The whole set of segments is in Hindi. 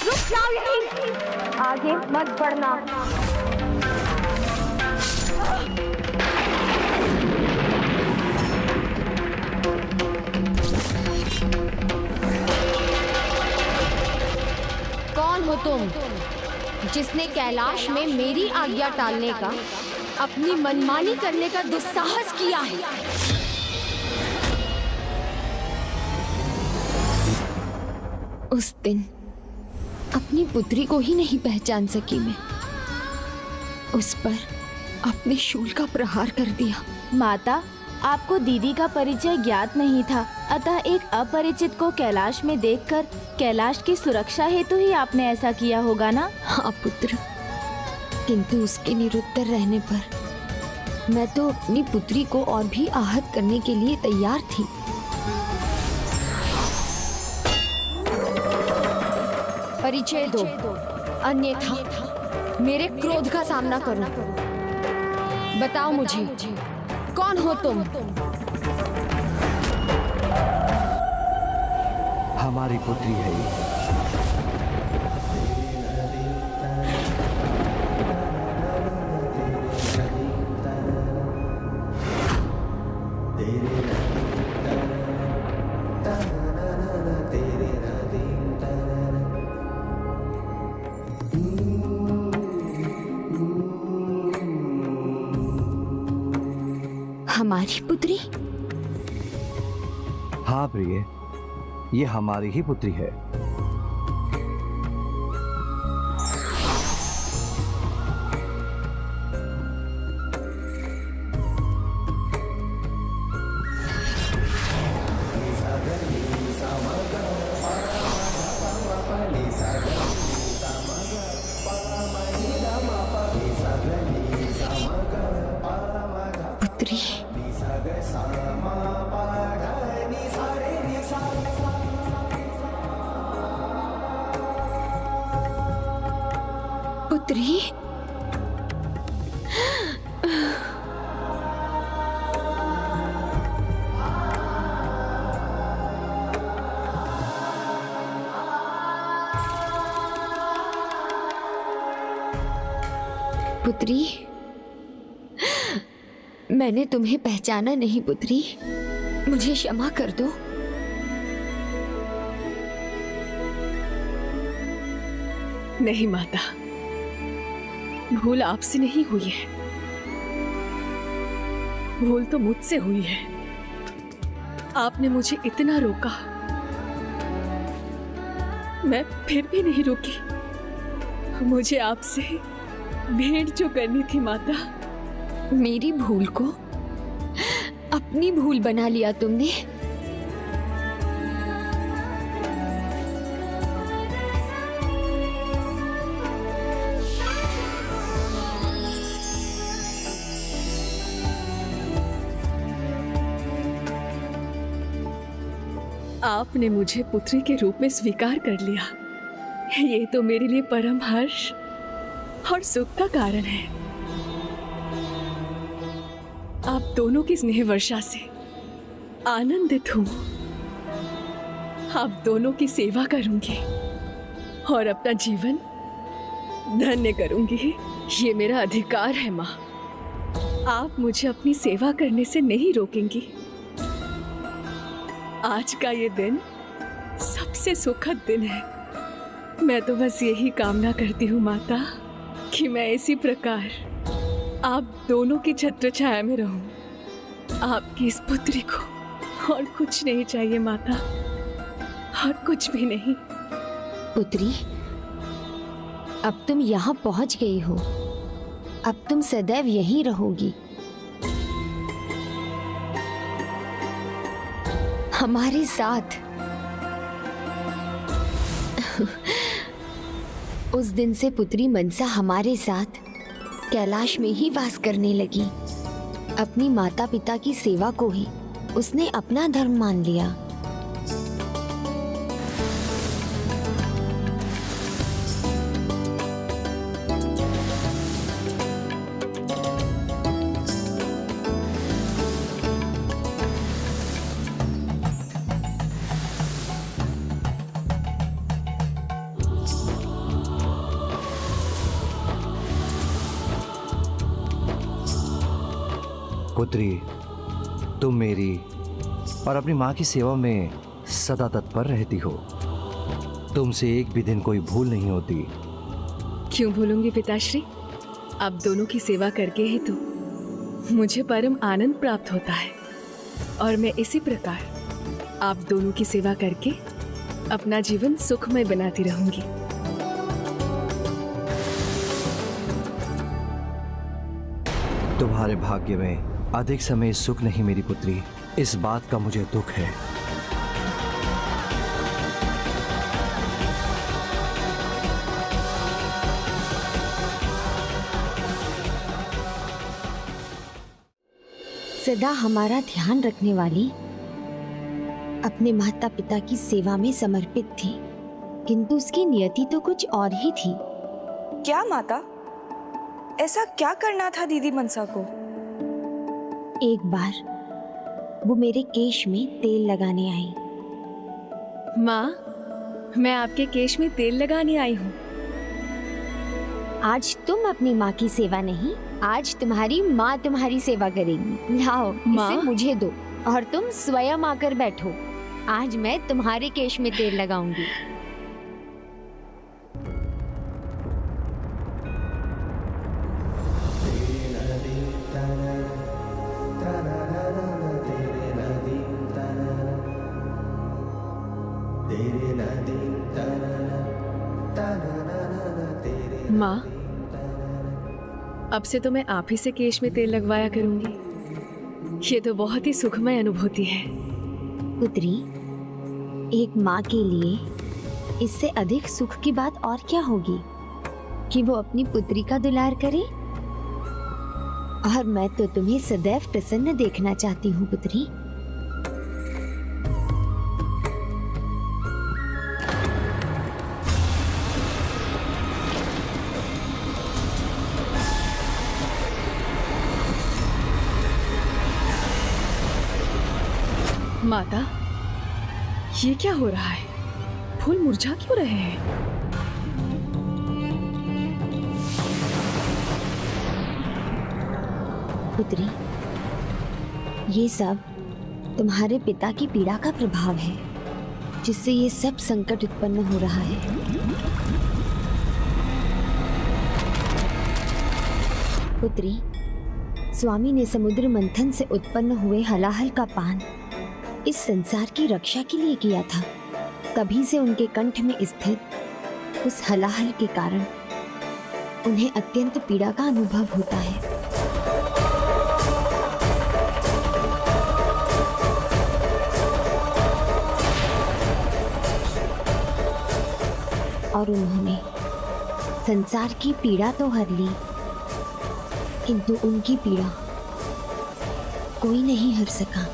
रुक जाओ यहीं, आगे मत बढ़ना। कौन हो तुम जिसने कैलाश में मेरी आज्ञा टालने का, अपनी मनमानी करने का दुस्साहस किया है? उस दिन अपनी पुत्री को ही नहीं पहचान सकी मैं, उस पर अपने शूल का प्रहार कर दिया। माता, आपको दीदी का परिचय ज्ञात नहीं था, अतः एक अपरिचित को कैलाश में देखकर कैलाश की सुरक्षा हेतु ही आपने ऐसा किया होगा ना? हाँ पुत्र, किंतु उसके निरुत्तर रहने पर मैं तो अपनी पुत्री को और भी आहत करने के लिए तैयार थी। परिचय दो, अन्यथा मेरे क्रोध का सामना करो। बताओ मुझे, कौन हो तुम? हमारी पुत्री है ये। हमारी पुत्री? हाँ प्रिय, ये हमारी ही पुत्री है। पुत्री, पुत्री, पुत्री, मैंने तुम्हें पहचाना नहीं पुत्री, मुझे क्षमा कर दो। नहीं माता, भूल आपसे नहीं हुई है, भूल तो मुझसे हुई है। आपने मुझे इतना रोका, मैं फिर भी नहीं रुकी। मुझे आपसे भेंट जो करनी थी माता। मेरी भूल को अपनी भूल बना लिया तुमने। आपने मुझे पुत्री के रूप में स्वीकार कर लिया, ये तो मेरे लिए परम हर्ष और सुख का कारण है। आप दोनों की स्नेह वर्षा से आनंदित हूं। आप दोनों की सेवा करूंगी और अपना जीवन धन्य करूंगी। ये मेरा अधिकार है माँ। आप मुझे अपनी सेवा करने से नहीं रोकेंगी। आज का ये दिन सबसे सुखद दिन है। मैं तो बस यही कामना करती हूँ माता कि मैं इसी प्रकार आप दोनों की छत्र छाया में रहूं। आपकी इस पुत्री को और कुछ नहीं चाहिए माता, और कुछ भी नहीं। पुत्री, अब तुम यहाँ पहुँच गई हो, अब तुम सदैव यहीं रहोगी। हमारे साथ। उस दिन से पुत्री मनसा हमारे साथ कैलाश में ही वास करने लगी। अपनी माता पिता की सेवा को ही उसने अपना धर्म मान लिया। पुत्री, तुम मेरी और अपनी माँ की सेवा में सदा तत्पर रहती हो। तुमसे एक भी दिन कोई भूल नहीं होती। क्यों भूलूंगी पिताश्री? आप दोनों की सेवा करके ही तो मुझे परम आनंद प्राप्त होता है, और मैं इसी प्रकार आप दोनों की सेवा करके अपना जीवन सुखमय बनाती रहूंगी। तुम्हारे भाग्य में अधिक समय सुख नहीं मेरी पुत्री, इस बात का मुझे दुख है। सदा हमारा ध्यान रखने वाली अपने माता पिता की सेवा में समर्पित थी, किंतु उसकी नियति तो कुछ और ही थी। क्या माता, ऐसा क्या करना था दीदी मनसा को? एक बार वो मेरे केश में तेल लगाने आई। माँ, मैं आपके केश में तेल लगाने आई हूँ। आज तुम अपनी माँ की सेवा नहीं, आज तुम्हारी माँ तुम्हारी सेवा करेगी। लाओ, माँ? इसे मुझे दो और तुम स्वयं आकर बैठो। आज मैं तुम्हारे केश में तेल लगाऊंगी। माँ, अब से तो मैं आप ही से केश में तेल लगवाया करूंगी। ये तो बहुत ही सुखमय अनुभूति है। पुत्री, एक माँ के लिए इससे अधिक सुख की बात और क्या होगी कि वो अपनी पुत्री का दुलार करे। और मैं तो तुम्हें सदैव प्रसन्न देखना चाहती हूँ पुत्री। माता, ये क्या हो रहा है? फूल मुरझा क्यों रहे हैं? पुत्री, ये सब तुम्हारे पिता की पीड़ा का प्रभाव है, जिससे ये सब संकट उत्पन्न हो रहा है। पुत्री, स्वामी ने समुद्र मंथन से उत्पन्न हुए हलाहल का पान इस संसार की रक्षा के लिए किया था। तभी से उनके कंठ में स्थित उस हलाहल के कारण उन्हें अत्यंत पीड़ा का अनुभव होता है। और उन्होंने संसार की पीड़ा तो हर ली, किंतु उनकी पीड़ा कोई नहीं हर सका।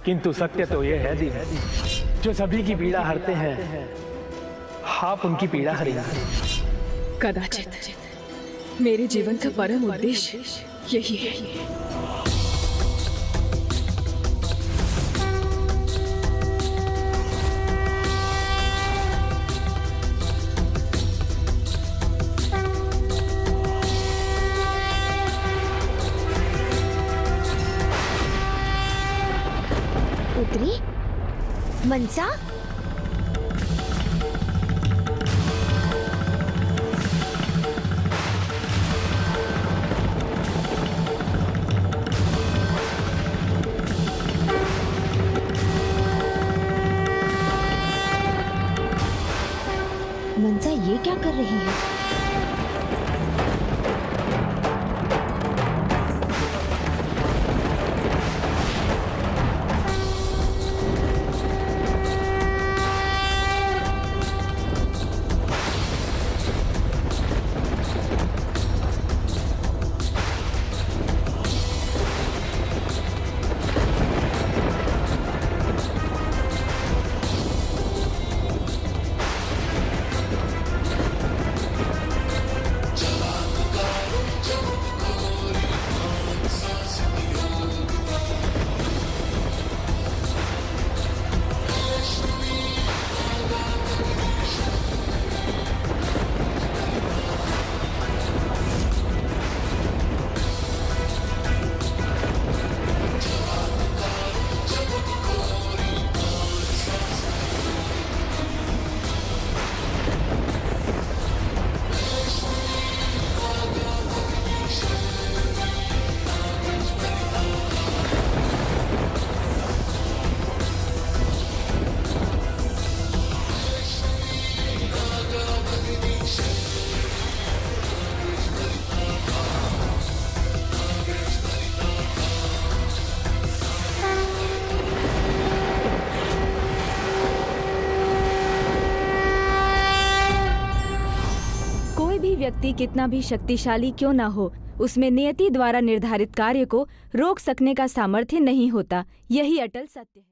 किंतु सत्य तो ये है दीदी, जो सभी की पीड़ा हरते हैं, आप उनकी पीड़ा हरेंगे। कदाचित मेरे जीवन का परम उद्देश्य यही है। पुत्री, मनसा, मनसा ये क्या कर रही है? व्यक्ति कितना भी शक्तिशाली क्यों ना हो, उसमें नियति द्वारा निर्धारित कार्य को रोक सकने का सामर्थ्य नहीं होता। यही अटल सत्य है।